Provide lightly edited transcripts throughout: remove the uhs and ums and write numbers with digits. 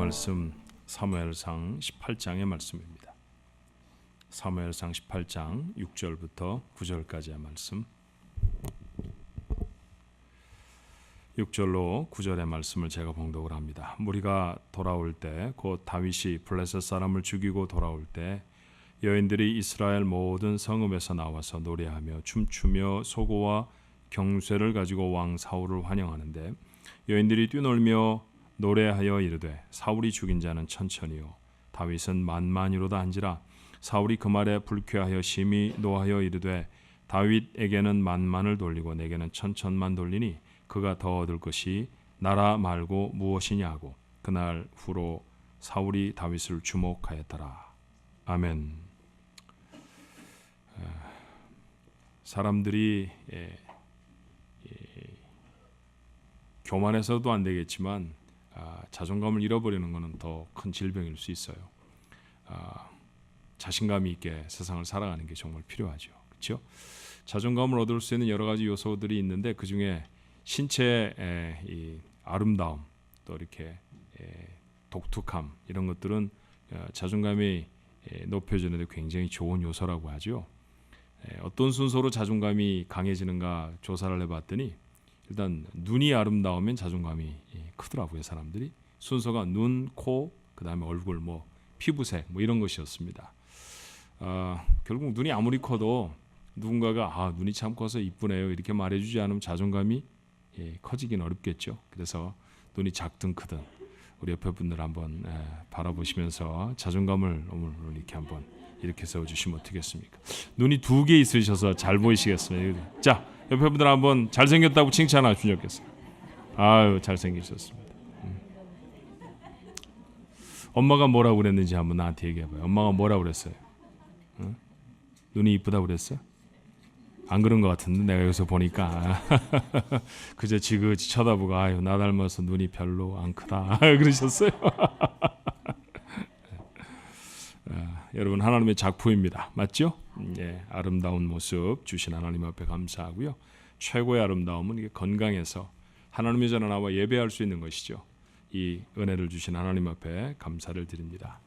말씀 사무엘상 18장의 말씀입니다. 사무엘상 18장 6절부터 9절까지의 말씀. 6절로 9절의 말씀을 제가 봉독을 합니다. 무리가 돌아올 때 곧 다윗이 블레셋 사람을 죽이고 돌아올 때 여인들이 이스라엘 모든 성읍에서 나와서 노래하며 춤추며 소고와 경쇠를 가지고 왕 사울을 환영하는데 여인들이 뛰놀며 노래하여 이르되 사울이 죽인 자는 천천히요 다윗은 만만이로다 한지라. 사울이 그 말에 불쾌하여 심히 노하여 이르되 다윗에게는 만만을 돌리고 내게는 천천만 돌리니 그가 더 얻을 것이 나라 말고 무엇이냐 하고 그날 후로 사울이 다윗을 주목하였더라. 아멘. 사람들이 교만해서도 안 되겠지만 자존감을 잃어버리는 것은 더 큰 질병일 수 있어요. 자신감이 있게 세상을 살아가는 게 정말 필요하죠. 그렇죠? 자존감을 얻을 수 있는 여러 가지 요소들이 있는데 그 중에 신체의 이 아름다움, 또 이렇게 독특함 이런 것들은 자존감이 높여지는데 굉장히 좋은 요소라고 하죠. 어떤 순서로 자존감이 강해지는가 조사를 해봤더니 일단 눈이 아름다우면 자존감이 크더라고요. 사람들이 순서가 눈, 코, 그 다음에 얼굴, 피부색 이런 것이었습니다. 결국 눈이 아무리 커도 누군가가 눈이 참 커서 이쁘네요 이렇게 말해주지 않으면 자존감이 커지긴 어렵겠죠. 그래서 눈이 작든 크든 우리 옆에 분들 한번 바라보시면서 자존감을 오늘 이렇게 한번 이렇게 세워주시면 어떻겠습니까? 눈이 2개 있으셔서 잘 보이시겠습니다. 자, 옆에 분들 한번 잘생겼다고 칭찬하시면 좋겠어요. 아유, 잘생기셨습니다. 엄마가 뭐라고 그랬는지 한번 나한테 얘기해봐요. 엄마가 뭐라고 그랬어요? 응? 눈이 이쁘다고 그랬어요? 안 그런 것 같은데 내가 여기서 보니까 그저 지그지 쳐다보고 아유 나 닮아서 눈이 별로 안 크다 그러셨어요. 여러분 하나님의 작품입니다. 맞죠? 아름다운 모습 주신 하나님 앞에 감사하고요. 최고의 아름다움은 이게 건강해서 하나님의 전에 나와 예배할 수 있는 것이죠. 이 은혜를 주신 하나님 앞에 감사를 드립니다.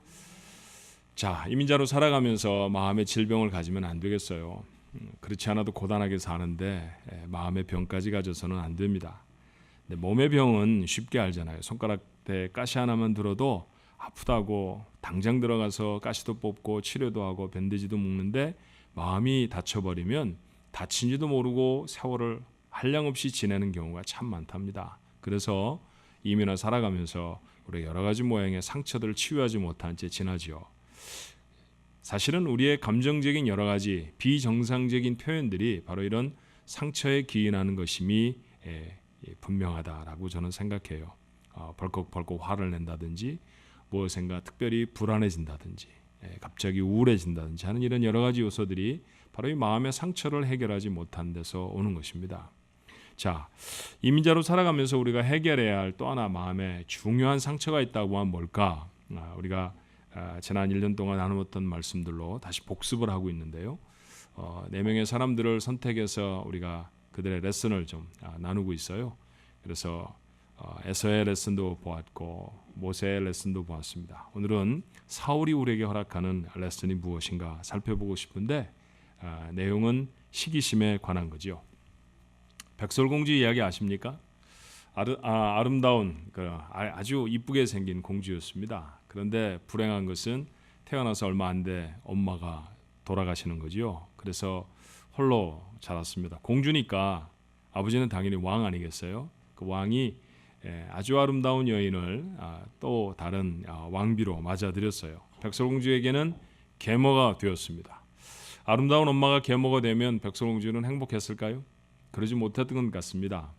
자, 이민자로 살아가면서 마음의 질병을 가지면 안 되겠어요. 그렇지 않아도 고단하게 사는데 마음의 병까지 가져서는 안 됩니다. 근데 몸의 병은 쉽게 알잖아요. 손가락에 가시 하나만 들어도 아프다고 당장 들어가서 가시도 뽑고 치료도 하고 밴드지도 묶는데 마음이 다쳐버리면 다친지도 모르고 세월을 한량없이 지내는 경우가 참 많답니다. 그래서 이민을 살아가면서 우리가 여러 가지 모양의 상처들을 치유하지 못한 채 지나죠. 사실은 우리의 감정적인 여러 가지 비정상적인 표현들이 바로 이런 상처에 기인하는 것임이 분명하다라고 저는 생각해요. 벌컥벌컥 화를 낸다든지 무엇인가 특별히 불안해진다든지 갑자기 우울해진다든지 하는 이런 여러 가지 요소들이 바로 이 마음의 상처를 해결하지 못한 데서 오는 것입니다. 자, 이민자로 살아가면서 우리가 해결해야 할 또 하나 마음에 중요한 상처가 있다고 하면 뭘까? 우리가 지난 1년 동안 나누었던 말씀들로 다시 복습을 하고 있는데요. 4명의 사람들을 선택해서 우리가 그들의 레슨을 좀 나누고 있어요. 그래서 에서의 레슨도 보았고 모세의 레슨도 보았습니다. 오늘은 사울이 우리에게 허락하는 레슨이 무엇인가 살펴보고 싶은데 내용은 시기심에 관한 거죠. 백설공주 이야기 아십니까? 아름다운 아주 이쁘게 생긴 공주였습니다. 그런데 불행한 것은 태어나서 얼마 안 돼 엄마가 돌아가시는 거죠. 그래서 홀로 자랐습니다. 공주니까 아버지는 당연히 왕 아니겠어요? 그 왕이 아주 아름다운 여인을 또 다른 왕비로 맞아들였어요. 백설공주에게는 계모가 되었습니다. 아름다운 엄마가 계모가 되면 백설공주는 행복했을까요? 그러지 못했던 것 같습니다.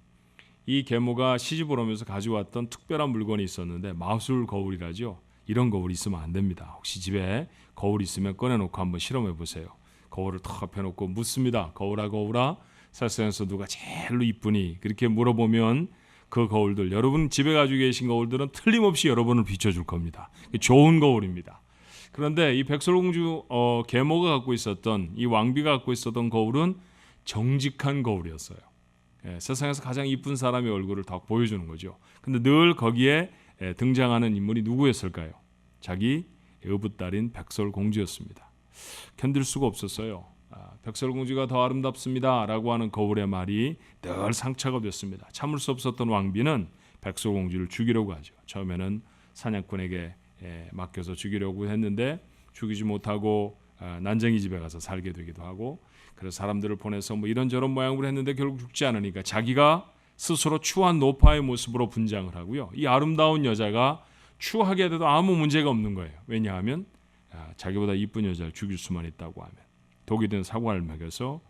이 계모가 시집을 오면서 가져왔던 특별한 물건이 있었는데 마술 거울이라죠. 이런 거울 있으면 안 됩니다. 혹시 집에 거울 있으면 꺼내놓고 한번 실험해 보세요. 거울을 탁 펴놓고 묻습니다. 거울아 세상에서 누가 제일로 이쁘니? 그렇게 물어보면 그 거울들 여러분 집에 가지고 계신 거울들은 틀림없이 여러분을 비춰줄 겁니다. 좋은 거울입니다. 그런데 이 백설공주 계모가 갖고 있었던 이 왕비가 갖고 있었던 거울은 정직한 거울이었어요. 세상에서 가장 이쁜 사람의 얼굴을 다 보여주는 거죠. 근데 늘 거기에 등장하는 인물이 누구였을까요? 자기 어부딸인 백설공주였습니다. 견딜 수가 없었어요. 백설공주가 더 아름답습니다 라고 하는 거울의 말이 늘 상처가 됐습니다. 참을 수 없었던 왕비는 백설공주를 죽이려고 하죠. 처음에는 사냥꾼에게 맡겨서 죽이려고 했는데 죽이지 못하고 난쟁이 집에 가서 살게 되기도 하고, 그래서 사람들을 보내서 뭐 이런저런 모양으로 했는데 결국 죽지 않으니까 자기가 스스로 추한 노파의 모습으로 분장을 하고요. 이 아름다운 여자가 추하게 돼도 아무 문제가 없는 거예요. 왜냐하면 자기보다 이쁜 여자를 죽일 수만 있다고 하면 독이 든 사과를 먹여서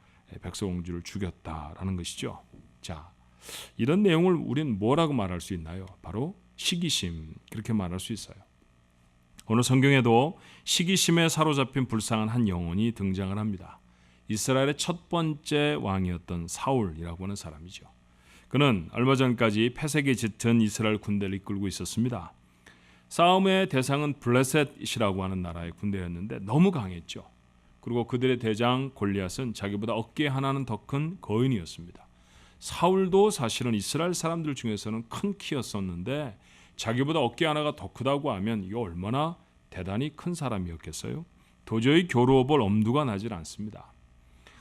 백설공주를 죽였다라는 것이죠. 자, 이런 내용을 우리는 뭐라고 말할 수 있나요? 바로 시기심, 그렇게 말할 수 있어요. 오늘 성경에도 시기심에 사로잡힌 불쌍한 한 영혼이 등장을 합니다. 이스라엘의 첫 번째 왕이었던 사울이라고 하는 사람이죠. 그는 얼마 전까지 패색에 짙은 이스라엘 군대를 이끌고 있었습니다. 싸움의 대상은 블레셋이라고 하는 나라의 군대였는데 너무 강했죠. 그리고 그들의 대장 골리앗은 자기보다 어깨 하나는 더 큰 거인이었습니다. 사울도 사실은 이스라엘 사람들 중에서는 큰 키였었는데 자기보다 어깨 하나가 더 크다고 하면 이거 얼마나 대단히 큰 사람이었겠어요? 도저히 겨루어 볼 엄두가 나질 않습니다.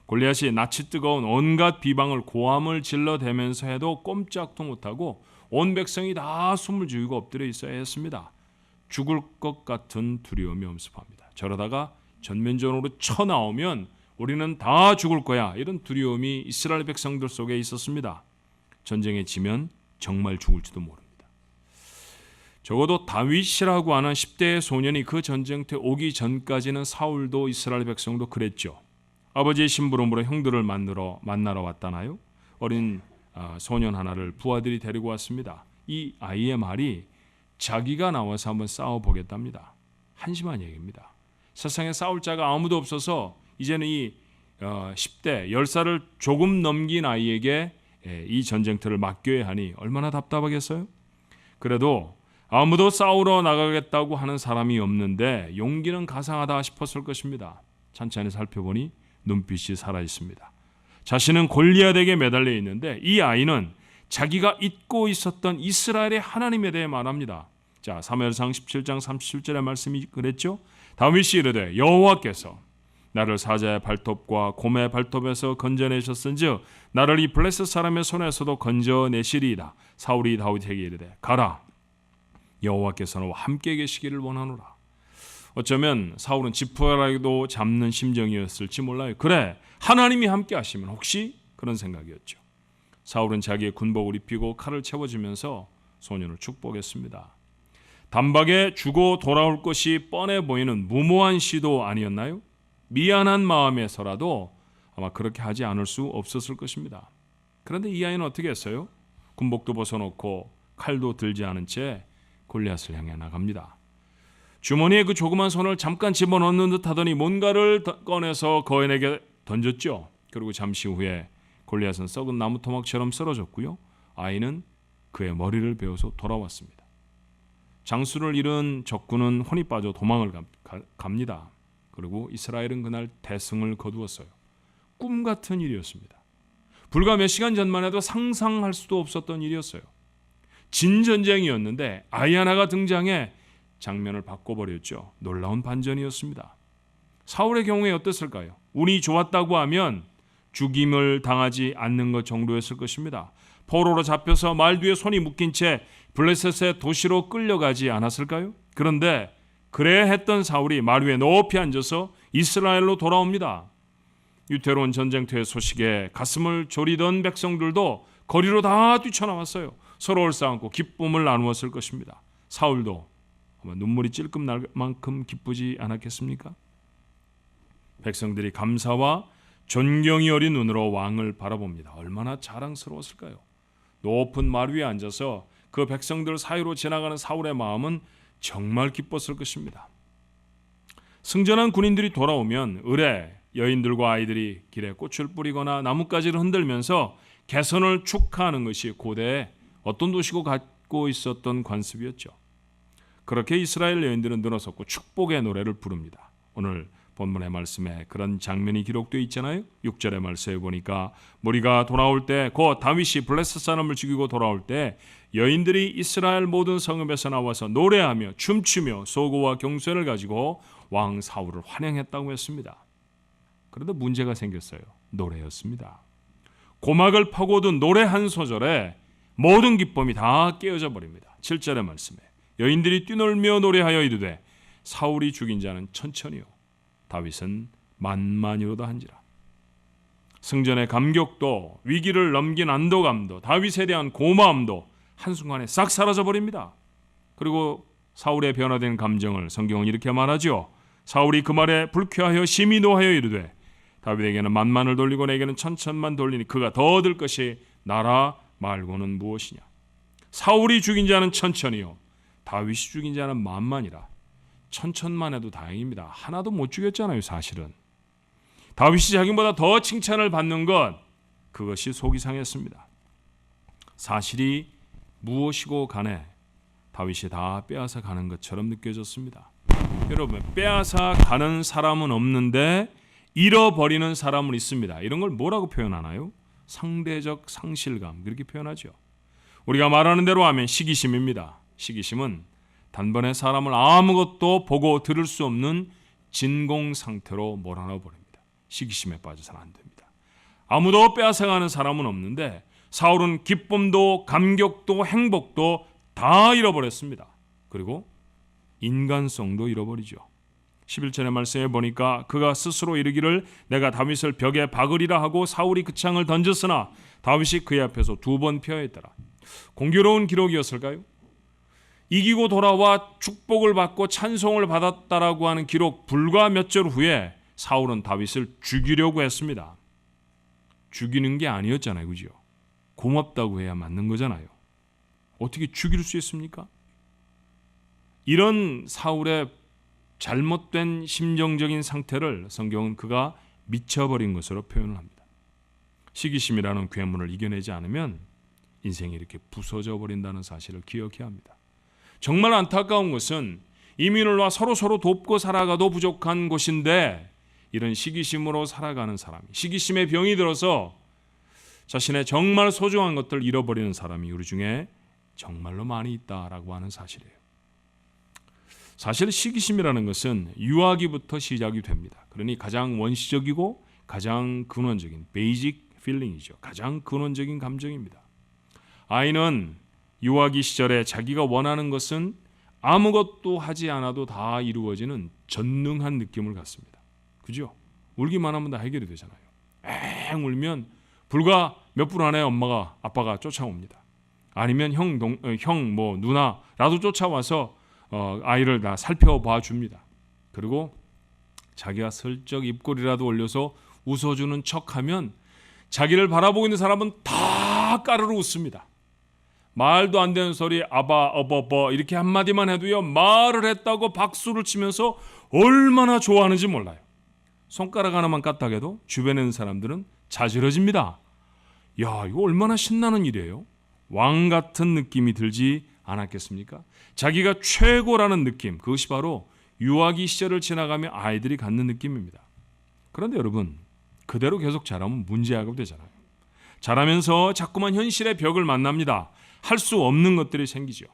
골리앗이 낯이 뜨거운 온갖 비방을 고함을 질러대면서 해도 꼼짝도 못하고 온 백성이 다 숨을 죽이고 엎드려 있어야 했습니다. 죽을 것 같은 두려움이 엄습합니다. 저러다가 전면전으로 쳐나오면 우리는 다 죽을 거야, 이런 두려움이 이스라엘 백성들 속에 있었습니다. 전쟁에 지면 정말 죽을지도 모릅니다. 적어도 다윗이라고 하는 10대의 소년이 그 전쟁터에 오기 전까지는 사울도 이스라엘 백성도 그랬죠. 아버지의 심부름으로 형들을 만나러 왔다나요? 어린 소년 하나를 부하들이 데리고 왔습니다. 이 아이의 말이 자기가 나와서 한번 싸워보겠답니다. 한심한 얘기입니다. 세상에 싸울 자가 아무도 없어서 이제는 이 10대 10살을 조금 넘긴 아이에게 이 전쟁터를 맡겨야 하니 얼마나 답답하겠어요? 그래도 아무도 싸우러 나가겠다고 하는 사람이 없는데 용기는 가상하다 싶었을 것입니다. 찬찬히 살펴보니 눈빛이 살아있습니다. 자신은 골리앗에게 매달려 있는데 이 아이는 자기가 잊고 있었던 이스라엘의 하나님에 대해 말합니다. 자, 사무엘상 17장 37절의 말씀이 그랬죠. 다윗이 이르되 여호와께서 나를 사자의 발톱과 곰의 발톱에서 건져내셨은즉 나를 이 블레셋 사람의 손에서도 건져내시리이다. 사울이 다윗에게 이르되 가라, 여호와께서 너와 함께 계시기를 원하노라. 어쩌면 사울은 지푸라기도 잡는 심정이었을지 몰라요. 그래, 하나님이 함께 하시면 혹시 그런 생각이었죠. 사울은 자기의 군복을 입히고 칼을 채워주면서 소년을 축복했습니다. 단박에 죽어 돌아올 것이 뻔해 보이는 무모한 시도 아니었나요? 미안한 마음에서라도 아마 그렇게 하지 않을 수 없었을 것입니다. 그런데 이 아이는 어떻게 했어요? 군복도 벗어놓고 칼도 들지 않은 채 골리앗을 향해 나갑니다. 주머니에 그 조그만 손을 잠깐 집어넣는 듯 하더니 뭔가를 꺼내서 거인에게 던졌죠. 그리고 잠시 후에 골리앗은 썩은 나무 토막처럼 쓰러졌고요. 아이는 그의 머리를 베어서 돌아왔습니다. 장수를 잃은 적군은 혼이 빠져 도망을 갑니다. 그리고 이스라엘은 그날 대승을 거두었어요. 꿈 같은 일이었습니다. 불과 몇 시간 전만 해도 상상할 수도 없었던 일이었어요. 진전쟁이었는데 아이 하나가 등장해 장면을 바꿔버렸죠. 놀라운 반전이었습니다. 사울의 경우에 어땠을까요? 운이 좋았다고 하면 죽임을 당하지 않는 것 정도였을 것입니다. 포로로 잡혀서 말 뒤에 손이 묶인 채 블레셋의 도시로 끌려가지 않았을까요? 그런데 그래야 했던 사울이 말 위에 높이 앉아서 이스라엘로 돌아옵니다. 유태로운 전쟁터의 소식에 가슴을 졸이던 백성들도 거리로 다 뛰쳐나왔어요. 서로 얼싸안고 기쁨을 나누었을 것입니다. 사울도 아마 눈물이 찔끔 날 만큼 기쁘지 않았겠습니까? 백성들이 감사와 존경이 어린 눈으로 왕을 바라봅니다. 얼마나 자랑스러웠을까요? 높은 말 위에 앉아서 그 백성들 사이로 지나가는 사울의 마음은 정말 기뻤을 것입니다. 승전한 군인들이 돌아오면 을에 여인들과 아이들이 길에 꽃을 뿌리거나 나뭇가지를 흔들면서 개선을 축하하는 것이 고대에 어떤 도시고 갖고 있었던 관습이었죠. 그렇게 이스라엘 여인들은 늘어섰고 축복의 노래를 부릅니다. 오늘 본문의 말씀에 그런 장면이 기록되어 있잖아요. 6절의 말씀에 보니까 무리가 돌아올 때 곧 다윗이 블레셋 사람을 죽이고 돌아올 때 여인들이 이스라엘 모든 성읍에서 나와서 노래하며 춤추며 소고와 경쇠를 가지고 왕 사울을 환영했다고 했습니다. 그런데 문제가 생겼어요. 노래였습니다. 고막을 파고든 노래 한 소절에 모든 기쁨이 다 깨어져 버립니다. 7절의 말씀에 여인들이 뛰놀며 노래하여 이르되 사울이 죽인 자는 천천히요 다윗은 만만이로다 한지라. 승전의 감격도 위기를 넘긴 안도감도 다윗에 대한 고마움도 한순간에 싹 사라져 버립니다. 그리고 사울의 변화된 감정을 성경은 이렇게 말하죠. 사울이 그 말에 불쾌하여 심히 노하여 이르되 다윗에게는 만만을 돌리고 내게는 천천만 돌리니 그가 더 얻을 것이 나라 말고는 무엇이냐. 사울이 죽인 자는 천천히요 다윗이 죽인 자는 만만이라. 천천만 해도 다행입니다. 하나도 못 죽였잖아요. 사실은 다윗이 자기보다 더 칭찬을 받는 것, 그것이 속이 상했습니다. 사실이 무엇이고 간에 다윗이 다 빼앗아 가는 것처럼 느껴졌습니다. 여러분, 빼앗아 가는 사람은 없는데 잃어버리는 사람은 있습니다. 이런 걸 뭐라고 표현하나요? 상대적 상실감, 그렇게 표현하죠. 우리가 말하는 대로 하면 시기심입니다. 시기심은 단번에 사람을 아무것도 보고 들을 수 없는 진공 상태로 몰아넣어 버립니다. 시기심에 빠져서는 안 됩니다. 아무도 빼앗아가는 사람은 없는데 사울은 기쁨도 감격도 행복도 다 잃어버렸습니다. 그리고 인간성도 잃어버리죠. 11절의 말씀에 보니까 그가 스스로 이르기를 내가 다윗을 벽에 박으리라 하고 사울이 그 창을 던졌으나 다윗이 그의 앞에서 2번 피하였더라. 공교로운 기록이었을까요? 이기고 돌아와 축복을 받고 찬송을 받았다라고 하는 기록 불과 몇 절 후에 사울은 다윗을 죽이려고 했습니다. 죽이는 게 아니었잖아요. 그죠? 고맙다고 해야 맞는 거잖아요. 어떻게 죽일 수 있습니까? 이런 사울의 잘못된 심정적인 상태를 성경은 그가 미쳐버린 것으로 표현을 합니다. 시기심이라는 괴물을 이겨내지 않으면 인생이 이렇게 부서져 버린다는 사실을 기억해야 합니다. 정말 안타까운 것은 이민을와 서로 돕고 살아가도 부족한 곳인데 이런 시기심으로 살아가는 사람이, 시기심에 병이 들어서 자신의 정말 소중한 것들을 잃어버리는 사람이 우리 중에 정말로 많이 있다라고 하는 사실이에요. 사실 시기심이라는 것은 유아기부터 시작이 됩니다. 그러니 가장 원시적이고 가장 근원적인 베이직 필링이죠. 가장 근원적인 감정입니다. 아이는 유아기 시절에 자기가 원하는 것은 아무것도 하지 않아도 다 이루어지는 전능한 느낌을 갖습니다. 그죠? 울기만 하면 다 해결이 되잖아요. 엥 울면 불과 몇 분 안에 엄마가 아빠가 쫓아옵니다. 아니면 누나라도 쫓아와서 아이를 다 살펴봐 줍니다. 그리고 자기가 슬쩍 입꼬리라도 올려서 웃어주는 척하면 자기를 바라보고 있는 사람은 다 까르르 웃습니다. 말도 안 되는 소리 아바 어버버 이렇게 한마디만 해도요 말을 했다고 박수를 치면서 얼마나 좋아하는지 몰라요. 손가락 하나만 까딱해도 주변에 있는 사람들은 자지러집니다. 야, 이거 얼마나 신나는 일이에요. 왕 같은 느낌이 들지 않았겠습니까? 자기가 최고라는 느낌, 그것이 바로 유아기 시절을 지나가며 아이들이 갖는 느낌입니다. 그런데 여러분, 그대로 계속 자라면 문제가 되잖아요. 자라면서 자꾸만 현실의 벽을 만납니다. 할 수 없는 것들이 생기죠.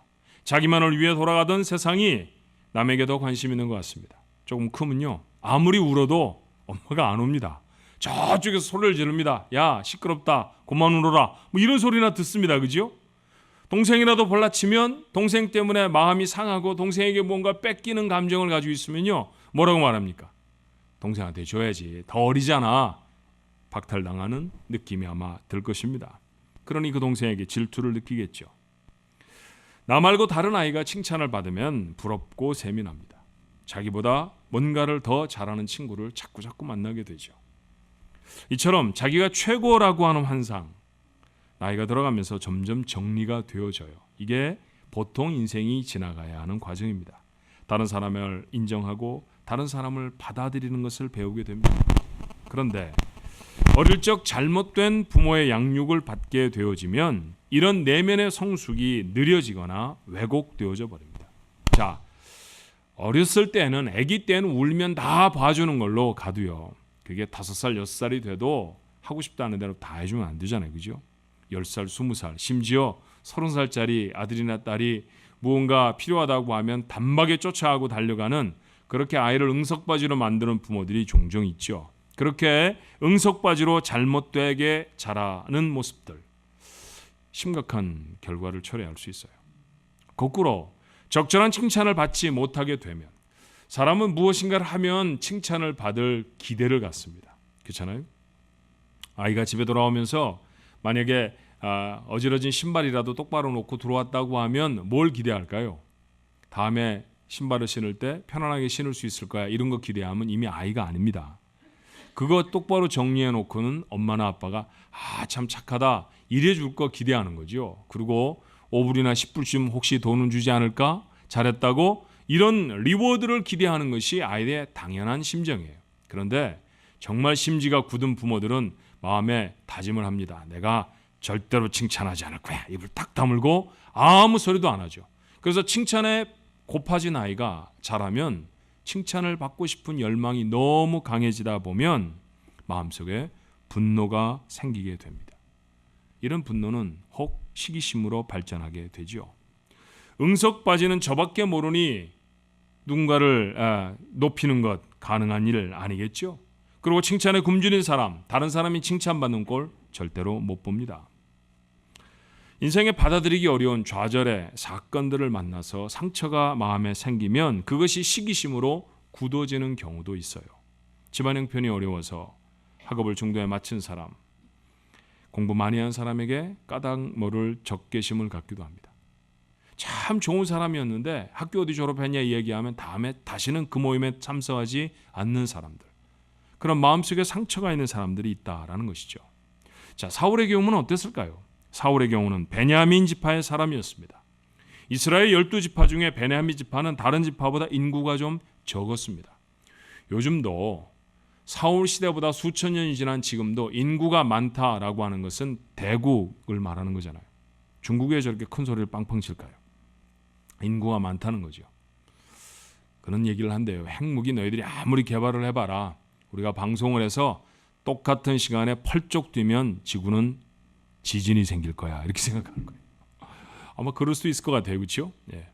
자기만을 위해 돌아가던 세상이 남에게 더 관심 있는 것 같습니다. 조금 크면요, 아무리 울어도 엄마가 안 옵니다. 저쪽에서 소리를 지릅니다. 야, 시끄럽다, 그만 울어라, 뭐 이런 소리나 듣습니다. 그죠? 동생이라도 볼라치면 동생 때문에 마음이 상하고 동생에게 뭔가 뺏기는 감정을 가지고 있으면요, 뭐라고 말합니까? 동생한테 줘야지, 더 어리잖아. 박탈당하는 느낌이 아마 들 것입니다. 그러니 그 동생에게 질투를 느끼겠죠. 나 말고 다른 아이가 칭찬을 받으면 부럽고 세민합니다. 자기보다 뭔가를 더 잘하는 친구를 자꾸 만나게 되죠. 이처럼 자기가 최고라고 하는 환상, 나이가 들어가면서 점점 정리가 되어져요. 이게 보통 인생이 지나가야 하는 과정입니다. 다른 사람을 인정하고 다른 사람을 받아들이는 것을 배우게 됩니다. 그런데 어릴 적 잘못된 부모의 양육을 받게 되어지면 이런 내면의 성숙이 느려지거나 왜곡되어져 버립니다. 자, 어렸을 때는 아기 때는 울면 다 봐주는 걸로 가도요. 그게 5살, 6살이 돼도 하고 싶다는 대로 다 해주면 안 되잖아요. 그죠? 10살, 20살, 심지어 30살짜리 아들이나 딸이 무언가 필요하다고 하면 단박에 쫓아가고 달려가는 그렇게 아이를 응석바지로 만드는 부모들이 종종 있죠. 그렇게 응석바지로 잘못되게 자라는 모습들, 심각한 결과를 초래할 수 있어요. 거꾸로 적절한 칭찬을 받지 못하게 되면 사람은 무엇인가를 하면 칭찬을 받을 기대를 갖습니다. 그렇잖아요? 아이가 집에 돌아오면서 만약에 어지러진 신발이라도 똑바로 놓고 들어왔다고 하면 뭘 기대할까요? 다음에 신발을 신을 때 편안하게 신을 수 있을 거야. 이런 거 기대하면 이미 아이가 아닙니다. 그거 똑바로 정리해 놓고는 엄마나 아빠가 참 착하다 이래 줄 거 기대하는 거죠. 그리고 5불이나 10불쯤 혹시 돈은 주지 않을까? 잘했다고 이런 리워드를 기대하는 것이 아이의 당연한 심정이에요. 그런데 정말 심지가 굳은 부모들은 마음에 다짐을 합니다. 내가 절대로 칭찬하지 않을 거야. 입을 딱 다물고 아무 소리도 안 하죠. 그래서 칭찬에 고파진 아이가 자라면 칭찬을 받고 싶은 열망이 너무 강해지다 보면 마음속에 분노가 생기게 됩니다. 이런 분노는 혹 시기심으로 발전하게 되죠. 응석바지는 저밖에 모르니 누군가를 높이는 것 가능한 일 아니겠죠. 그리고 칭찬에 굶주린 사람, 다른 사람이 칭찬받는 꼴 절대로 못 봅니다. 인생에 받아들이기 어려운 좌절의 사건들을 만나서 상처가 마음에 생기면 그것이 시기심으로 굳어지는 경우도 있어요. 집안 형편이 어려워서 학업을 중도에 마친 사람, 공부 많이 한 사람에게 까닭 모를 적개심을 갖기도 합니다. 참 좋은 사람이었는데 학교 어디 졸업했냐 이야기하면 다음에 다시는 그 모임에 참석하지 않는 사람들, 그런 마음속에 상처가 있는 사람들이 있다라는 것이죠. 자, 사울의 경우는 어땠을까요? 사울의 경우는 베냐민 지파의 사람이었습니다. 이스라엘 12지파 중에 베냐민 지파는 다른 지파보다 인구가 좀 적었습니다. 요즘도 사울 시대보다 수천 년이 지난 지금도 인구가 많다라고 하는 것은 대국을 말하는 거잖아요. 중국에 저렇게 큰 소리를 빵빵 칠까요? 인구가 많다는 거죠. 그런 얘기를 한대요. 핵무기 너희들이 아무리 개발을 해봐라. 우리가 방송을 해서 똑같은 시간에 펄쩍 뛰면 지구는 지진이 생길 거야. 이렇게 생각하는 거예요. 아마 그럴 수도 있을 것 같아요. 그렇죠? 예.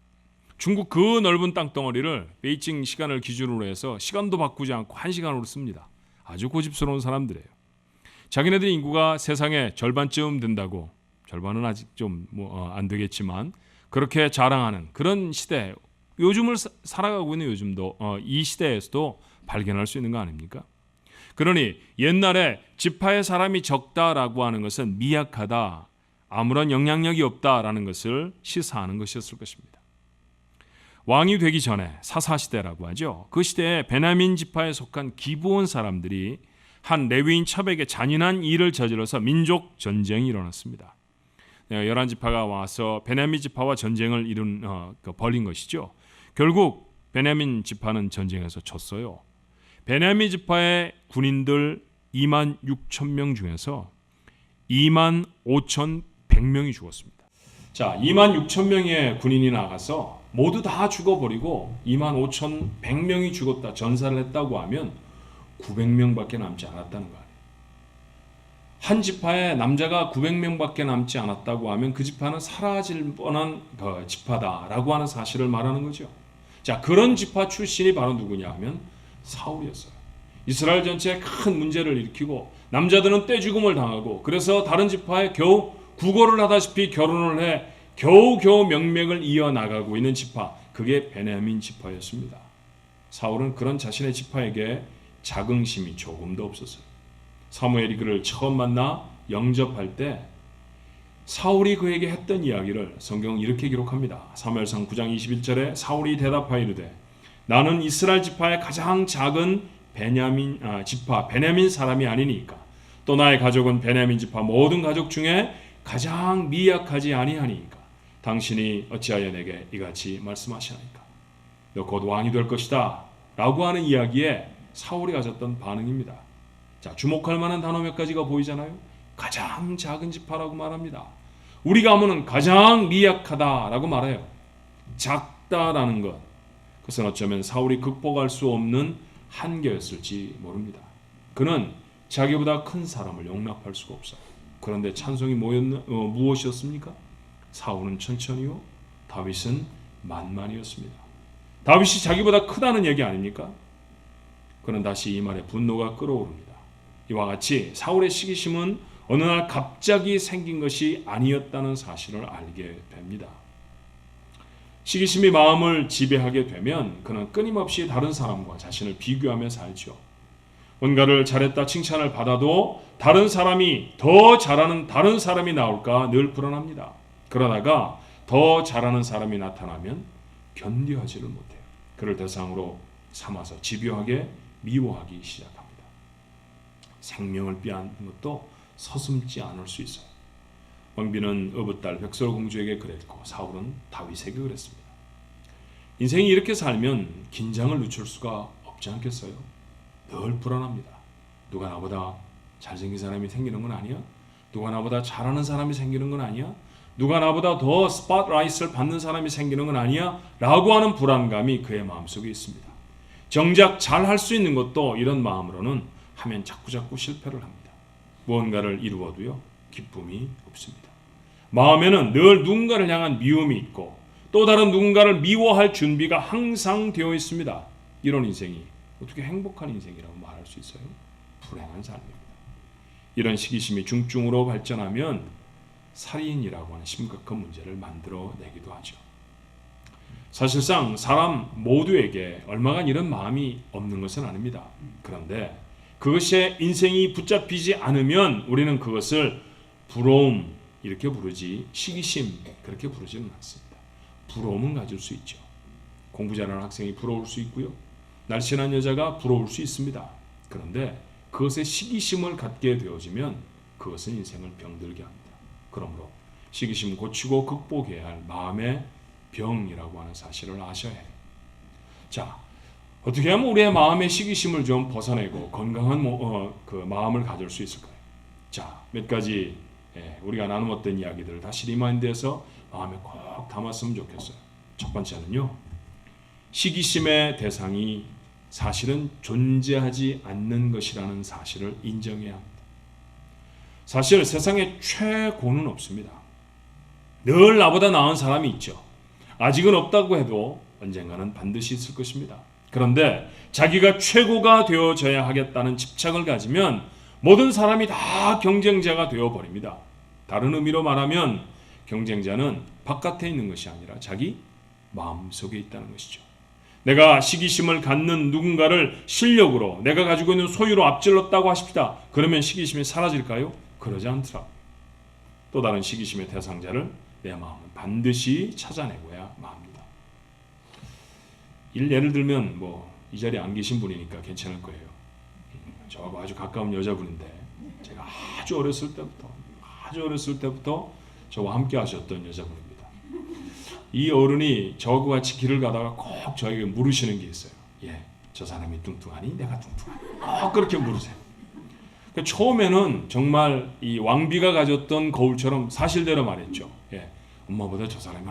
중국 그 넓은 땅덩어리를 베이징 시간을 기준으로 해서 시간도 바꾸지 않고 1시간으로 씁니다. 아주 고집스러운 사람들이에요. 자기네들 인구가 세상의 절반쯤 된다고, 절반은 아직 좀 안 되겠지만 그렇게 자랑하는 그런 시대, 요즘을 살아가고 있는 요즘도 이 시대에서도 발견할 수 있는 거 아닙니까? 그러니 옛날에 지파의 사람이 적다라고 하는 것은 미약하다, 아무런 영향력이 없다라는 것을 시사하는 것이었을 것입니다. 왕이 되기 전에 사사시대라고 하죠. 그 시대에 베냐민 지파에 속한 기브온 사람들이 한 레위인 첩에게 잔인한 일을 저질러서 민족 전쟁이 일어났습니다. 11지파가 와서 베냐민 지파와 전쟁을 벌인 것이죠. 결국 베냐민 지파는 전쟁에서 졌어요. 베냐민 지파의 군인들 2만 6천 명 중에서 2만 5,100명이 죽었습니다. 자, 2만 6천 명의 군인이 나가서 모두 다 죽어버리고 2만 5,100명이 죽었다, 전사를 했다고 하면 900명밖에 남지 않았다는 거 아니에요. 한 지파에 남자가 900명밖에 남지 않았다고 하면 그 지파는 사라질 뻔한 지파다라고 하는 사실을 말하는 거죠. 자, 그런 지파 출신이 바로 누구냐 하면 사울이었어요. 이스라엘 전체에 큰 문제를 일으키고 남자들은 떼죽음을 당하고 그래서 다른 지파에 겨우 구걸을 하다시피 결혼을 해 겨우겨우 명맥을 이어나가고 있는 지파, 그게 베냐민 지파였습니다. 사울은 그런 자신의 지파에게 자긍심이 조금도 없었어요. 사무엘이 그를 처음 만나 영접할 때 사울이 그에게 했던 이야기를 성경은 이렇게 기록합니다. 사무엘상 9장 21절에 사울이 대답하여 이르되 나는 이스라엘 지파의 가장 작은 베냐민 사람이 아니니까 또 나의 가족은 베냐민 지파 모든 가족 중에 가장 미약하지 아니하니까 당신이 어찌하여 내게 이같이 말씀하시나이까? 너 곧 왕이 될 것이다 라고 하는 이야기에 사울이 가졌던 반응입니다. 자, 주목할 만한 단어 몇 가지가 보이잖아요. 가장 작은 지파라고 말합니다. 우리가 하면은 가장 미약하다라고 말해요. 작다라는 것, 그것은 어쩌면 사울이 극복할 수 없는 한계였을지 모릅니다. 그는 자기보다 큰 사람을 용납할 수가 없어요. 그런데 찬송이 무엇이었습니까? 사울은 천천히요, 다윗은 만만이었습니다. 다윗이 자기보다 크다는 얘기 아닙니까? 그는 다시 이 말에 분노가 끓어오릅니다. 이와 같이 사울의 시기심은 어느 날 갑자기 생긴 것이 아니었다는 사실을 알게 됩니다. 시기심이 마음을 지배하게 되면 그는 끊임없이 다른 사람과 자신을 비교하며 살죠. 뭔가를 잘했다 칭찬을 받아도 다른 사람이 더 잘하는 다른 사람이 나올까 늘 불안합니다. 그러다가 더 잘하는 사람이 나타나면 견뎌하지를 못해요. 그를 대상으로 삼아서 집요하게 미워하기 시작합니다. 생명을 빼앗는 것도 서슴지 않을 수 있어요. 왕비는 어부딸 백설 공주에게 그랬고 사울은 다윗에게 그랬습니다. 인생이 이렇게 살면 긴장을 늦출 수가 없지 않겠어요? 늘 불안합니다. 누가 나보다 잘생긴 사람이 생기는 건 아니야? 누가 나보다 잘하는 사람이 생기는 건 아니야? 누가 나보다 더 스팟라이트를 받는 사람이 생기는 건 아니야? 라고 하는 불안감이 그의 마음속에 있습니다. 정작 잘할 수 있는 것도 이런 마음으로는 하면 자꾸자꾸 실패를 합니다. 무언가를 이루어도요, 기쁨이 없습니다. 마음에는 늘 누군가를 향한 미움이 있고 또 다른 누군가를 미워할 준비가 항상 되어 있습니다. 이런 인생이 어떻게 행복한 인생이라고 말할 수 있어요? 불행한 삶입니다. 이런 시기심이 중증으로 발전하면 살인이라고 하는 심각한 문제를 만들어내기도 하죠. 사실상 사람 모두에게 얼마간 이런 마음이 없는 것은 아닙니다. 그런데 그것에 인생이 붙잡히지 않으면 우리는 그것을 부러움 이렇게 부르지 시기심 그렇게 부르지는 않습니다. 부러움은 가질 수 있죠. 공부 잘하는 학생이 부러울 수 있고요. 날씬한 여자가 부러울 수 있습니다. 그런데 그것에 시기심을 갖게 되어지면 그것은 인생을 병들게 합니다. 그러므로 시기심을 고치고 극복해야 할 마음의 병이라고 하는 사실을 아셔야 해요. 자, 어떻게 하면 우리의 마음의 시기심을 좀 벗어내고 건강한 마음을 가질 수 있을까요? 자, 몇 가지 우리가 나누었던 이야기들을 다시 리마인드해서 마음에 꼭 담았으면 좋겠어요. 첫 번째는요, 시기심의 대상이 사실은 존재하지 않는 것이라는 사실을 인정해야 합니다. 사실 세상에 최고는 없습니다. 늘 나보다 나은 사람이 있죠. 아직은 없다고 해도 언젠가는 반드시 있을 것입니다. 그런데 자기가 최고가 되어져야 하겠다는 집착을 가지면 모든 사람이 다 경쟁자가 되어버립니다. 다른 의미로 말하면 경쟁자는 바깥에 있는 것이 아니라 자기 마음속에 있다는 것이죠. 내가 시기심을 갖는 누군가를 실력으로 내가 가지고 있는 소유로 앞질렀다고 하십시다. 그러면 시기심이 사라질까요? 그러지 않더라고요. 또 다른 시기심의 대상자를 내 마음은 반드시 찾아내고야 합니다. 예를 들면 이 자리에 안 계신 분이니까 괜찮을 거예요. 저하고 아주 가까운 여자분인데 제가 아주 어렸을 때부터 저와 함께 하셨던 여자분입니다. 이 어른이 저하고 같이 길을 가다가 꼭 저에게 물으시는 게 있어요. 저 사람이 뚱뚱하니? 내가 뚱뚱하니? 꼭 그렇게 물으세요. 처음에는 정말 이 왕비가 가졌던 거울처럼 사실대로 말했죠. 엄마보다 저 사람이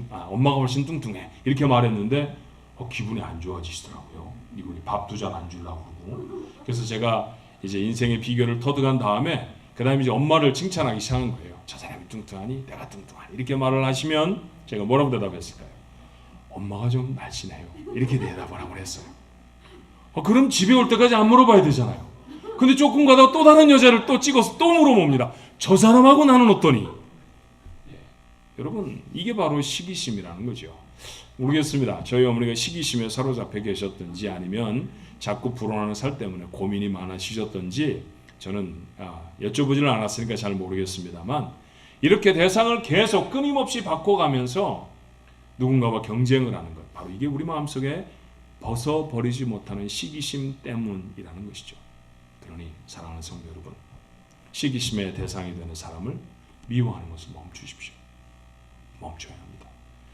엄마가 훨씬 뚱뚱해. 이렇게 말했는데 기분이 안 좋아지시더라고요. 이분이 밥도 잘 안 주려고 그러고. 그래서 제가 이제 인생의 비결을 터득한 다음에 그다음에 이제 엄마를 칭찬하기 시작한 거예요. 저 사람이 뚱뚱하니? 내가 뚱뚱하니? 이렇게 말을 하시면 제가 뭐라고 대답했을까요? 엄마가 좀 날씬해요. 이렇게 대답을 하고 했어요. 그럼 집에 올 때까지 안 물어봐야 되잖아요. 근데 조금 가다가 또 다른 여자를 또 찍어서 또 물어봅니다. 저 사람하고 나는 어떠니? 여러분, 이게 바로 시기심이라는 거죠. 모르겠습니다. 저희 어머니가 시기심에 사로잡혀 계셨든지 아니면 자꾸 불안한 살 때문에 고민이 많으시셨든지 저는 여쭤보지는 않았으니까 잘 모르겠습니다만 이렇게 대상을 계속 끊임없이 바꿔가면서 누군가와 경쟁을 하는 것, 바로 이게 우리 마음속에 벗어버리지 못하는 시기심 때문이라는 것이죠. 그러니 사랑하는 성도 여러분, 시기심의 대상이 되는 사람을 미워하는 것을 멈추십시오. 멈춰야 합니다.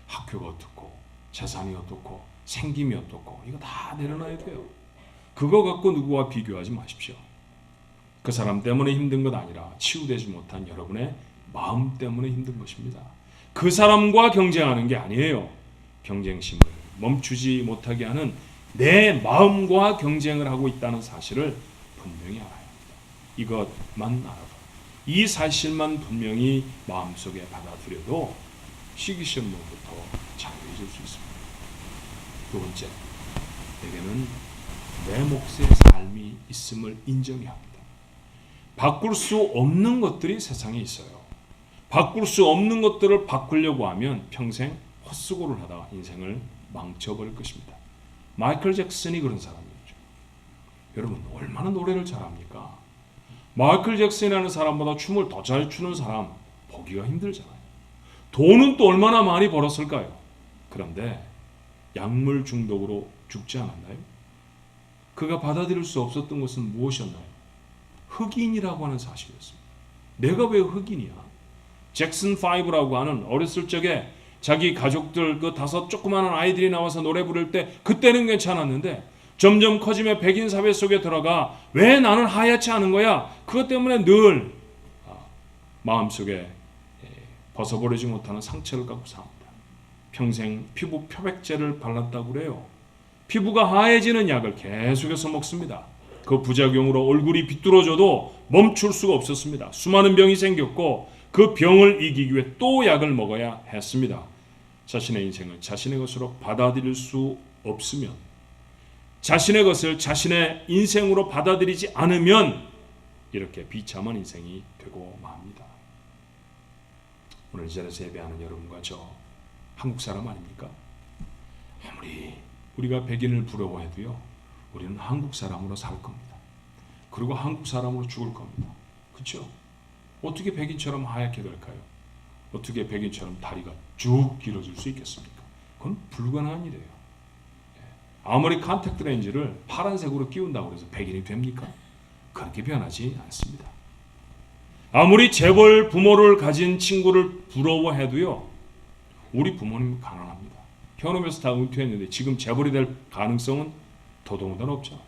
학교가 어떻고 재산이 어떻고 생김이 어떻고 이거 다 내려놔야 돼요. 그거 갖고 누구와 비교하지 마십시오. 그 사람 때문에 힘든 것 아니라 치유되지 못한 여러분의 마음 때문에 힘든 것입니다. 그 사람과 경쟁하는 게 아니에요. 경쟁심을 멈추지 못하게 하는 내 마음과 경쟁을 하고 있다는 사실을 분명히 알아야 합니다. 이것만 알아봐. 이 사실만 분명히 마음속에 받아들여도 시기심으로부터 자유해질 수 있습니다. 두 번째, 내게는 내 몫의 삶이 있음을 인정해야 합니다. 바꿀 수 없는 것들이 세상에 있어요. 바꿀 수 없는 것들을 바꾸려고 하면 평생 헛수고를 하다가 인생을 망쳐버릴 것입니다. 마이클 잭슨이 그런 사람이었죠. 여러분, 얼마나 노래를 잘합니까? 마이클 잭슨이라는 사람보다 춤을 더 잘 추는 사람 보기가 힘들잖아요. 돈은 또 얼마나 많이 벌었을까요? 그런데 약물 중독으로 죽지 않았나요? 그가 받아들일 수 없었던 것은 무엇이었나요? 흑인이라고 하는 사실이었습니다. 내가 왜 흑인이야? 잭슨 5라고 하는 어렸을 적에 자기 가족들 그 5 조그마한 아이들이 나와서 노래 부를 때 그때는 괜찮았는데 점점 커지며 백인 사회 속에 들어가 왜 나는 하얗지 않은 거야? 그것 때문에 늘 마음속에 벗어버리지 못하는 상처를 갖고 삽니다. 평생 피부 표백제를 발랐다고 그래요. 피부가 하얘지는 약을 계속해서 먹습니다. 그 부작용으로 얼굴이 비뚤어져도 멈출 수가 없었습니다. 수많은 병이 생겼고 그 병을 이기기 위해 또 약을 먹어야 했습니다. 자신의 인생을 자신의 것으로 받아들일 수 없으면, 자신의 것을 자신의 인생으로 받아들이지 않으면 이렇게 비참한 인생이 되고 맙니다. 오늘 이 자리에서 예배하는 여러분과 저 한국 사람 아닙니까? 아무리 우리가 백인을 부러워해도요, 우리는 한국 사람으로 살 겁니다. 그리고 한국 사람으로 죽을 겁니다. 그렇죠? 어떻게 백인처럼 하얗게 될까요? 어떻게 백인처럼 다리가 쭉 길어질 수 있겠습니까? 그건 불가능한 일이에요. 아무리 컨택트 렌즈를 파란색으로 끼운다고 해서 백인이 됩니까? 그렇게 변하지 않습니다. 아무리 재벌 부모를 가진 친구를 부러워해도요, 우리 부모님 가난합니다. 현업에서 다 은퇴했는데 지금 재벌이 될 가능성은 더더군다나 없죠.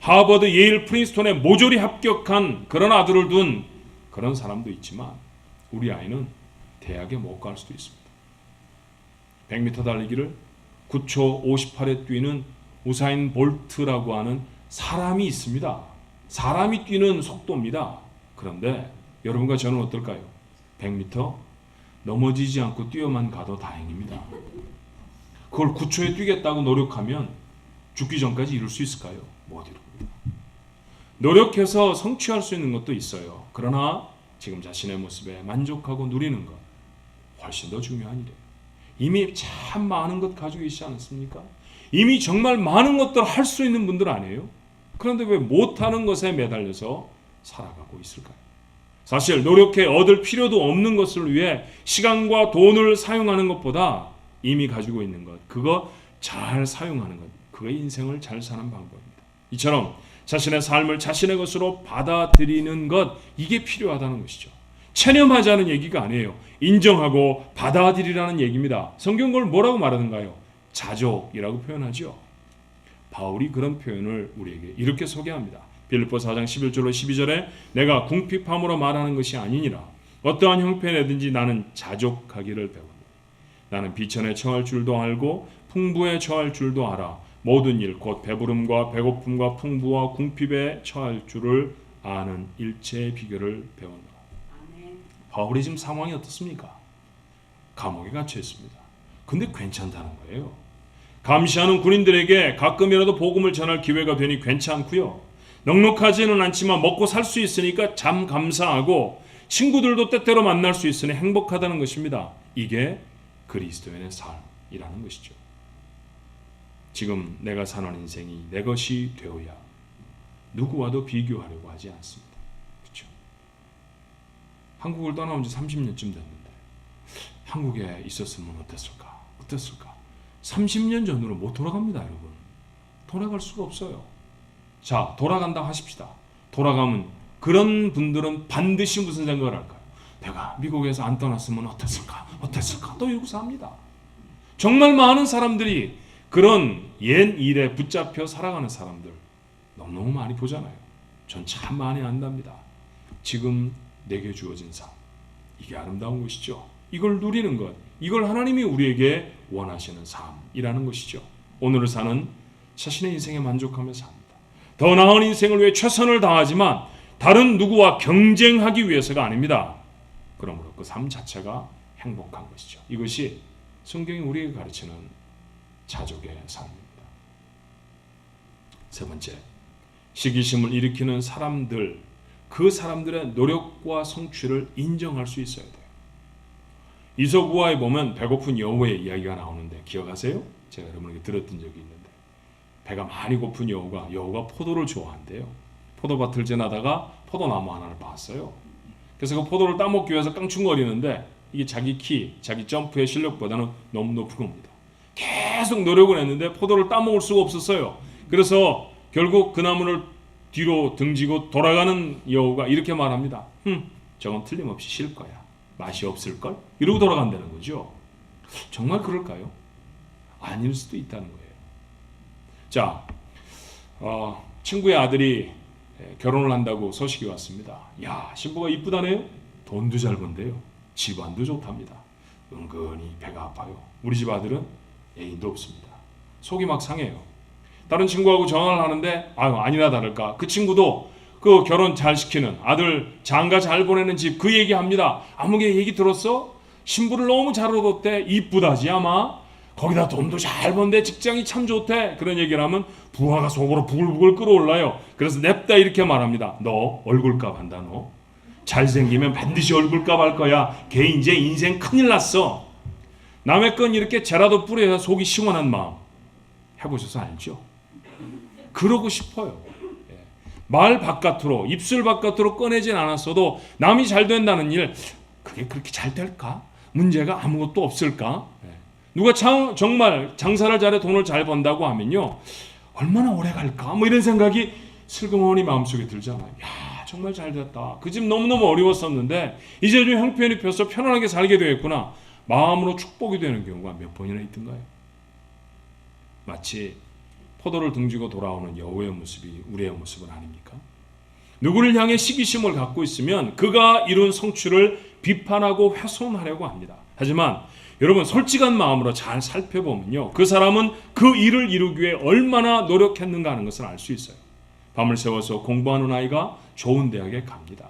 하버드, 예일, 프린스톤에 모조리 합격한 그런 아들을 둔 그런 사람도 있지만 우리 아이는 대학에 못 갈 수도 있습니다. 100m 달리기를 9초 58에 뛰는 우사인 볼트라고 하는 사람이 있습니다. 사람이 뛰는 속도입니다. 그런데 여러분과 저는 어떨까요? 100m 넘어지지 않고 뛰어만 가도 다행입니다. 그걸 9초에 뛰겠다고 노력하면 죽기 전까지 이룰 수 있을까요? 못 이룹니다. 노력해서 성취할 수 있는 것도 있어요. 그러나 지금 자신의 모습에 만족하고 누리는 것 훨씬 더 중요한 일이에요. 이미 참 많은 것 가지고 있지 않습니까? 이미 정말 많은 것들을 할 수 있는 분들 아니에요? 그런데 왜 못하는 것에 매달려서 살아가고 있을까요? 사실 노력해 얻을 필요도 없는 것을 위해 시간과 돈을 사용하는 것보다 이미 가지고 있는 것, 그거 잘 사용하는 것, 그거 인생을 잘 사는 방법입니다. 이처럼 자신의 삶을 자신의 것으로 받아들이는 것, 이게 필요하다는 것이죠. 체념하자는 얘기가 아니에요. 인정하고 받아들이라는 얘기입니다. 성경 그걸 뭐라고 말하는가요? 자족이라고 표현하죠. 바울이 그런 표현을 우리에게 이렇게 소개합니다. 빌립보서 4장 11절로 12절에 내가 궁핍함으로 말하는 것이 아니니라. 어떠한 형편에든지 나는 자족하기를 배운다. 나는 비천에 처할 줄도 알고 풍부에 처할 줄도 알아. 모든 일 곧 배부름과 배고픔과 풍부와 궁핍에 처할 줄을 아는 일체의 비결을 배운다. 바울이 지금 상황이 어떻습니까? 감옥에 갇혀 있습니다. 근데 괜찮다는 거예요. 감시하는 군인들에게 가끔이라도 복음을 전할 기회가 되니 괜찮고요. 넉넉하지는 않지만 먹고 살 수 있으니까 참 감사하고 친구들도 때때로 만날 수 있으니 행복하다는 것입니다. 이게 그리스도인의 삶이라는 것이죠. 지금 내가 사는 인생이 내 것이 되어야 누구와도 비교하려고 하지 않습니다. 그렇죠? 한국을 떠나온 지 30년쯤 됐는데 한국에 있었으면 어땠을까? 30년 전으로 못 돌아갑니다, 여러분. 돌아갈 수가 없어요. 자, 돌아간다 하십시다. 돌아가면 그런 분들은 반드시 무슨 생각을 할까요? 내가 미국에서 안 떠났으면 어땠을까? 또 이러고 삽니다. 정말 많은 사람들이 그런 옛 일에 붙잡혀 살아가는 사람들 너무너무 많이 보잖아요. 전 참 많이 안답니다. 지금 내게 주어진 삶, 이게 아름다운 것이죠. 이걸 누리는 것, 이걸 하나님이 우리에게 원하시는 삶이라는 것이죠. 오늘을 사는 자신의 인생에 만족하며 삽니다. 더 나은 인생을 위해 최선을 다하지만 다른 누구와 경쟁하기 위해서가 아닙니다. 그러므로 그 삶 자체가 행복한 것이죠. 이것이 성경이 우리에게 가르치는 자족의 삶입니다. 세 번째, 시기심을 일으키는 사람들, 그 사람들의 노력과 성취를 인정할 수 있어야 돼요. 이솝우화에 보면 배고픈 여우의 이야기가 나오는데 기억하세요? 제가 여러분에게 들었던 적이 있는데, 배가 많이 고픈 여우가 포도를 좋아한대요. 포도밭을 지나다가 포도나무 하나를 봤어요. 그래서 그 포도를 따먹기 위해서 깡충거리는데 이게 자기 점프의 실력보다는 너무 높은 겁니다. 계속 노력을 했는데 포도를 따먹을 수가 없었어요. 그래서 결국 그 나무를 뒤로 등지고 돌아가는 여우가 이렇게 말합니다. 저건 틀림없이 실 거야. 맛이 없을걸? 이러고 돌아간다는 거죠. 정말 그럴까요? 아닐 수도 있다는 거예요. 자, 친구의 아들이 결혼을 한다고 소식이 왔습니다. 야, 신부가 이쁘다네요. 돈도 잘 번대요. 집안도 좋답니다. 은근히 배가 아파요. 우리 집 아들은 애인도 없습니다. 속이 막 상해요. 다른 친구하고 전화를 하는데 아니나 다를까 그 친구도 그 결혼 잘 시키는 아들 장가 잘 보내는 집 그 얘기합니다. 아무개 얘기 들었어? 신부를 너무 잘 얻었대. 이쁘다지 아마. 거기다 돈도 잘 번대. 직장이 참 좋대. 그런 얘기를 하면 부하가 속으로 부글부글 끓어올라요. 그래서 냅다 이렇게 말합니다. 너 얼굴값 한다 너. 잘생기면 반드시 얼굴값 할 거야. 걔 이제 인생 큰일 났어. 남의 건 이렇게 재라도 뿌려야 속이 시원한 마음. 해보셔서 알죠? 그러고 싶어요. 말 바깥으로 입술 바깥으로 꺼내진 않았어도 남이 잘 된다는 일 그게 그렇게 잘 될까? 문제가 아무것도 없을까? 누가 정말 장사를 잘해 돈을 잘 번다고 하면요 얼마나 오래 갈까? 뭐 이런 생각이 슬그머니 마음속에 들잖아요. 야 정말 잘 됐다. 그 집 너무너무 어려웠었는데 이제 좀 형편이 펴서 편안하게 살게 되겠구나. 마음으로 축복이 되는 경우가 몇 번이나 있던가요? 마치 포도를 등지고 돌아오는 여우의 모습이 우리의 모습은 아닙니까? 누구를 향해 시기심을 갖고 있으면 그가 이룬 성취를 비판하고 훼손하려고 합니다. 하지만 여러분 솔직한 마음으로 잘 살펴보면요 그 사람은 그 일을 이루기 위해 얼마나 노력했는가 하는 것을 알 수 있어요. 밤을 새워서 공부하는 아이가 좋은 대학에 갑니다.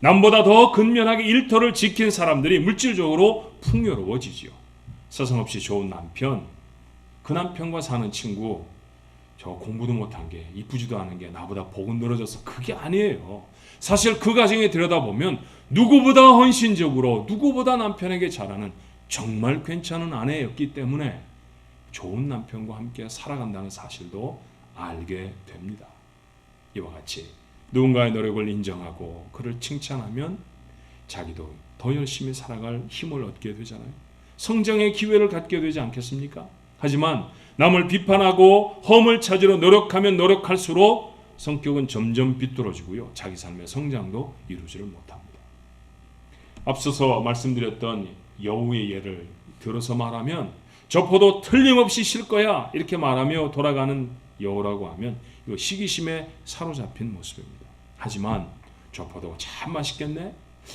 남보다 더 근면하게 일터를 지킨 사람들이 물질적으로 풍요로워지지요. 서슴없이 좋은 남편, 그 남편과 사는 친구, 저 공부도 못한 게 이쁘지도 않은 게 나보다 복은 늘어져서 그게 아니에요. 사실 그 가정에 들여다보면 누구보다 헌신적으로 누구보다 남편에게 잘하는 정말 괜찮은 아내였기 때문에 좋은 남편과 함께 살아간다는 사실도 알게 됩니다. 이와 같이 누군가의 노력을 인정하고 그를 칭찬하면 자기도 더 열심히 살아갈 힘을 얻게 되잖아요. 성장의 기회를 갖게 되지 않겠습니까? 하지만 남을 비판하고 험을 찾으러 노력하면 노력할수록 성격은 점점 비뚤어지고요. 자기 삶의 성장도 이루지를 못합니다. 앞서서 말씀드렸던 여우의 예를 들어서 말하면 저 포도 틀림없이 실 거야 이렇게 말하며 돌아가는 여우라고 하면 이거 시기심에 사로잡힌 모습입니다. 하지만 저 포도 참 맛있겠네.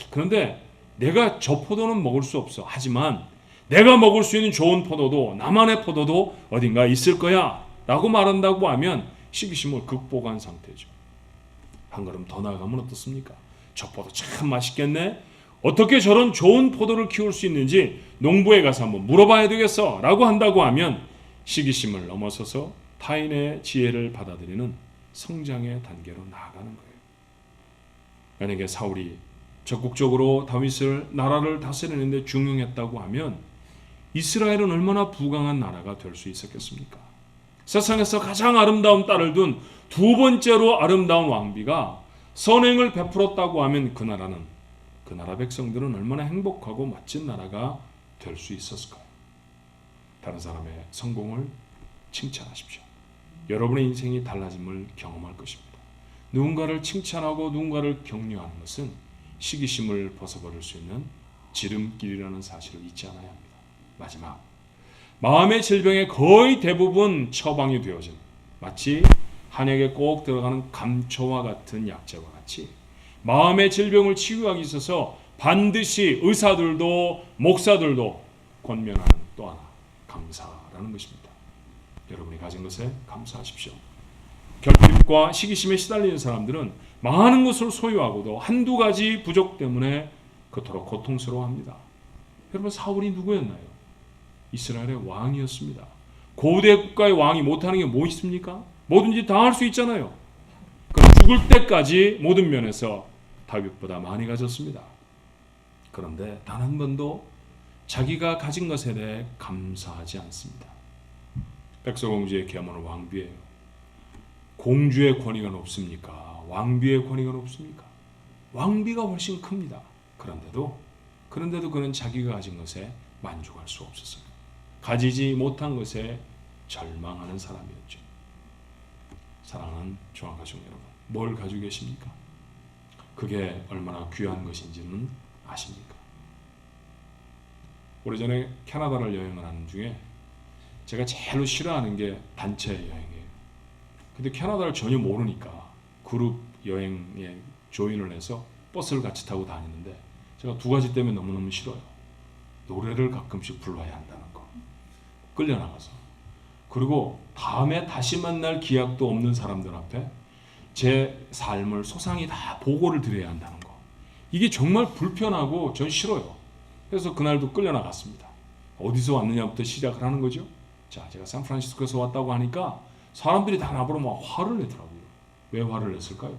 그런데 내가 저 포도는 먹을 수 없어. 하지만 내가 먹을 수 있는 좋은 포도도 나만의 포도도 어딘가 있을 거야 라고 말한다고 하면 시기심을 극복한 상태죠. 한 걸음 더 나아가면 어떻습니까? 저 포도 참 맛있겠네. 어떻게 저런 좋은 포도를 키울 수 있는지 농부에 가서 한번 물어봐야 되겠어 라고 한다고 하면 시기심을 넘어서서 타인의 지혜를 받아들이는 성장의 단계로 나아가는 거예요. 만약에 사울이 적극적으로 다윗을 나라를 다스리는 데 중용했다고 하면 이스라엘은 얼마나 부강한 나라가 될 수 있었겠습니까? 세상에서 가장 아름다운 딸을 둔 두 번째로 아름다운 왕비가 선행을 베풀었다고 하면 그 나라 백성들은 얼마나 행복하고 멋진 나라가 될 수 있었을까요? 다른 사람의 성공을 칭찬하십시오. 여러분의 인생이 달라짐을 경험할 것입니다. 누군가를 칭찬하고 누군가를 격려하는 것은 시기심을 벗어버릴 수 있는 지름길이라는 사실을 잊지 않아야 합니다. 마지막, 마음의 질병의 거의 대부분 처방이 되어진 마치 한약에 꼭 들어가는 감초와 같은 약재와 같이 마음의 질병을 치유하기 있어서 반드시 의사들도 목사들도 권면하는 또 하나, 감사라는 것입니다. 여러분이 가진 것에 감사하십시오. 결핍과 시기심에 시달리는 사람들은 많은 것을 소유하고도 한두 가지 부족 때문에 그토록 고통스러워합니다. 여러분, 사울이 누구였나요? 이스라엘의 왕이었습니다. 고대 국가의 왕이 못하는 게 뭐 있습니까? 뭐든지 다 할 수 있잖아요. 그럼 죽을 때까지 모든 면에서 다윗보다 많이 가졌습니다. 그런데 단 한 번도 자기가 가진 것에 대해 감사하지 않습니다. 백설공주의 계모는 왕비예요. 공주의 권위가 높습니까? 왕비의 권위가 높습니까? 왕비가 훨씬 큽니다. 그런데도 그는 자기가 가진 것에 만족할 수 없었어요. 가지지 못한 것에 절망하는 사람이었죠. 사랑하는 종합가족 여러분, 뭘 가지고 계십니까? 그게 얼마나 귀한 것인지는 아십니까? 오래전에 캐나다를 여행을 하는 중에 제가 제일로 싫어하는 게 단체 여행이에요. 근데 캐나다를 전혀 모르니까 그룹 여행에 조인을 해서 버스를 같이 타고 다니는데 제가 두 가지 때문에 너무너무 싫어요. 노래를 가끔씩 불러야 한다는 거, 끌려나가서. 그리고 다음에 다시 만날 기약도 없는 사람들 앞에 제 삶을 소상히 다 보고를 드려야 한다는 거. 이게 정말 불편하고 전 싫어요. 그래서 그날도 끌려나갔습니다. 어디서 왔느냐부터 시작을 하는 거죠. 자, 제가 샌프란시스코에서 왔다고 하니까 사람들이 다 나보러 막 화를 내더라고요. 왜 화를 냈을까요?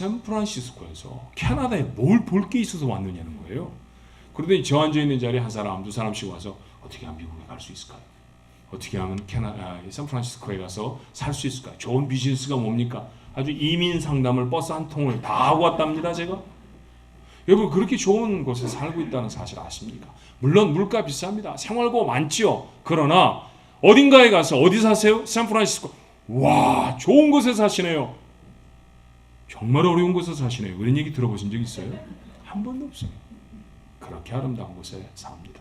샌프란시스코에서 캐나다에 뭘 볼 게 있어서 왔느냐는 거예요. 그러더니 저 앉아있는 자리에 한 사람, 두 사람씩 와서 어떻게 하면 미국에 갈 수 있을까요? 어떻게 하면 샌프란시스코에 가서 살 수 있을까요? 좋은 비즈니스가 뭡니까? 아주 이민 상담을 버스 한 통을 다 하고 왔답니다, 제가. 여러분, 그렇게 좋은 곳에 살고 있다는 사실 아십니까? 물론 물가 비쌉니다. 생활고 많지요. 그러나 어딘가에 가서 어디 사세요? 샌프란시스코. 와, 좋은 곳에 사시네요. 정말 어려운 곳에 사시네요. 그런 얘기 들어보신 적 있어요? 한 번도 없어요. 그렇게 아름다운 곳에 삽니다.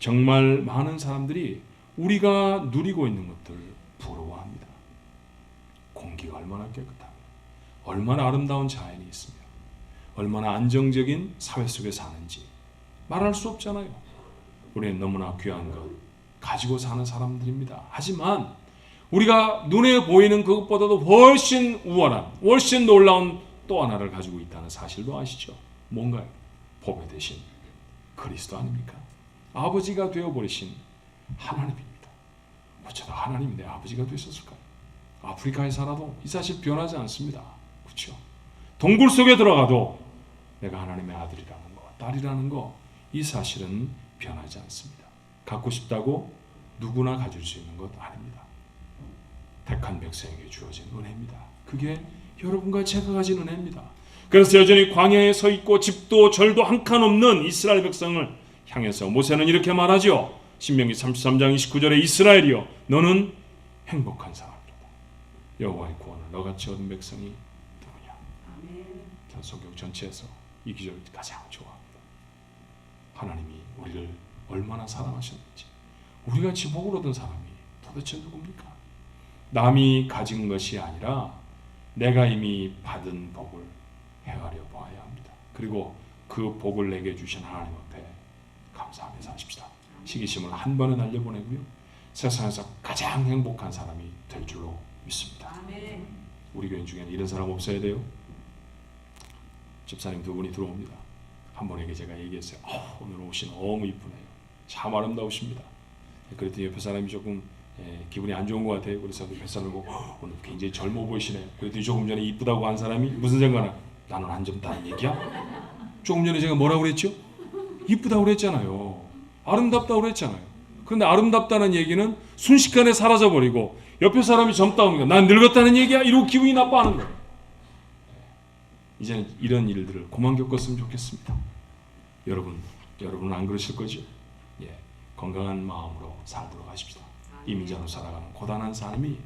정말 많은 사람들이 우리가 누리고 있는 것들 부러워합니다. 공기가 얼마나 깨끗하며 얼마나 아름다운 자연이 있으며 얼마나 안정적인 사회 속에 사는지 말할 수 없잖아요. 우리는 너무나 귀한 것 가지고 사는 사람들입니다. 하지만 우리가 눈에 보이는 그것보다도 훨씬 우월한, 훨씬 놀라운 또 하나를 가지고 있다는 사실도 아시죠? 뭔가요? 보배 대신 그리스도 아닙니까? 아버지가 되어버리신 하나님입니다. 어쩌다 하나님이 내 아버지가 되셨을까요? 아프리카에 살아도 이 사실 변하지 않습니다. 그렇죠? 동굴 속에 들어가도 내가 하나님의 아들이라는 거, 딸이라는 거, 이 사실은 변하지 않습니다. 갖고 싶다고 누구나 가질 수 있는 것 아닙니다. 택한 백성에게 주어진 은혜입니다. 그게 여러분과 제가 가진 은혜입니다. 그래서 여전히 광야에 서 있고 집도 절도 한 칸 없는 이스라엘 백성을 향해서 모세는 이렇게 말하죠. 신명기 33장 29절에 이스라엘이여 너는 행복한 사람이다. 여호와의 구원을 너같이 얻은 백성이 누구냐. 전 성경 전체에서 이 기절을 가장 좋아합니다. 하나님이 우리를 얼마나 사랑하셨는지, 우리같이 복을 얻은 사람이 도대체 누굽니까? 남이 가진 것이 아니라 내가 이미 받은 복을 헤아려 보아야 합니다. 그리고 그 복을 내게 주신 하나님 앞에 감사하며 사십시다. 시기심을 한 번에 날려보내고요. 세상에서 가장 행복한 사람이 될 줄로 믿습니다. 우리 교인 중에는 이런 사람 없어야 돼요. 집사님 두 분이 들어옵니다. 한 분에게 제가 얘기했어요. 오늘 옷이 너무 이쁘네요. 참 아름다우십니다. 그랬더니 옆에 사람이 조금 기분이 안 좋은 것 같아요. 그래서 옆에 사람을 보고 오늘 굉장히 젊어 보이시네요. 그랬더니 조금 전에 이쁘다고 한 사람이 무슨 상관이야? 나는 안 젊다는 얘기야? 조금 전에 제가 뭐라고 그랬죠? 이쁘다고 그랬잖아요. 아름답다고 그랬잖아요. 그런데 아름답다는 얘기는 순식간에 사라져버리고 옆에 사람이 젊다고 하니까 난 늙었다는 얘기야? 이러고 기분이 나빠하는 거예요. 이제는 이런 일들을 그만 겪었으면 좋겠습니다. 여러분은 안 그러실 거죠? 건강한 마음으로 살도록 하십시다. 이민자로 살아가는 고단한 삶이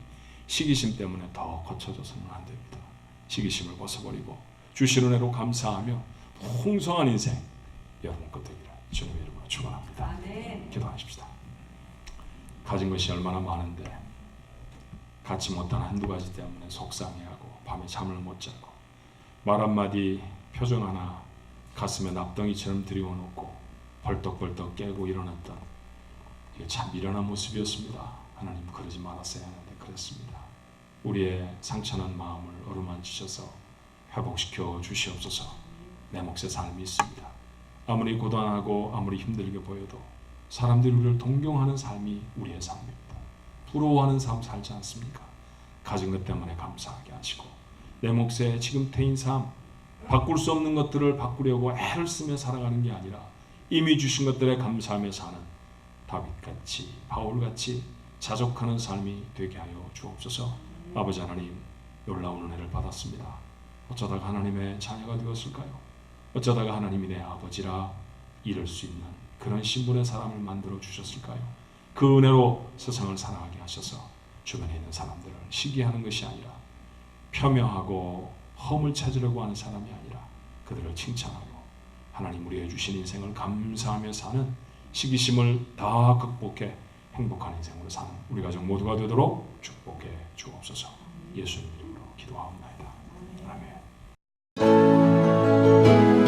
시기심 때문에 더 거쳐져서는 안 됩니다. 시기심을 벗어버리고 주신 은혜로 감사하며 풍성한 인생 여러분 것 되기를 주님의 이름으로 축원합니다. 기도하십시다. 가진 것이 얼마나 많은데 갖지 못한 한두 가지 때문에 속상해하고 밤에 잠을 못 자고 말 한마디 표정 하나 가슴에 납덩이처럼 들이워놓고 벌떡벌떡 깨고 일어났던 이게 참 미련한 모습이었습니다. 하나님 그러지 말았어야 하는데 그랬습니다. 우리의 상처난 마음을 어루만지셔서 회복시켜 주시옵소서. 내 몫의 삶이 있습니다. 아무리 고단하고 아무리 힘들게 보여도 사람들이 우리를 동경하는 삶이 우리의 삶입니다. 부러워하는 삶 살지 않습니까? 가진 것 때문에 감사하게 하시고 내 몫의 지금태인 삶, 바꿀 수 없는 것들을 바꾸려고 애를 쓰며 살아가는 게 아니라 이미 주신 것들에 감사하며 사는 다윗같이 바울같이 자족하는 삶이 되게 하여 주옵소서. 아버지 하나님, 놀라운 은혜를 받았습니다. 어쩌다가 하나님의 자녀가 되었을까요? 어쩌다가 하나님이 내 아버지라 이럴 수 있는 그런 신분의 사람을 만들어 주셨을까요? 그 은혜로 세상을 살아가게 하셔서 주변에 있는 사람들을 시기하는 것이 아니라 폄훼하고 험을 찾으려고 하는 사람이 아니라 그들을 칭찬하고 하나님 우리에게 주신 인생을 감사하며 사는 시기심을 다 극복해 행복한 인생으로 사는 우리 가족 모두가 되도록 축복해 주옵소서. 예수님 이름으로 기도하옵나이다. 아멘.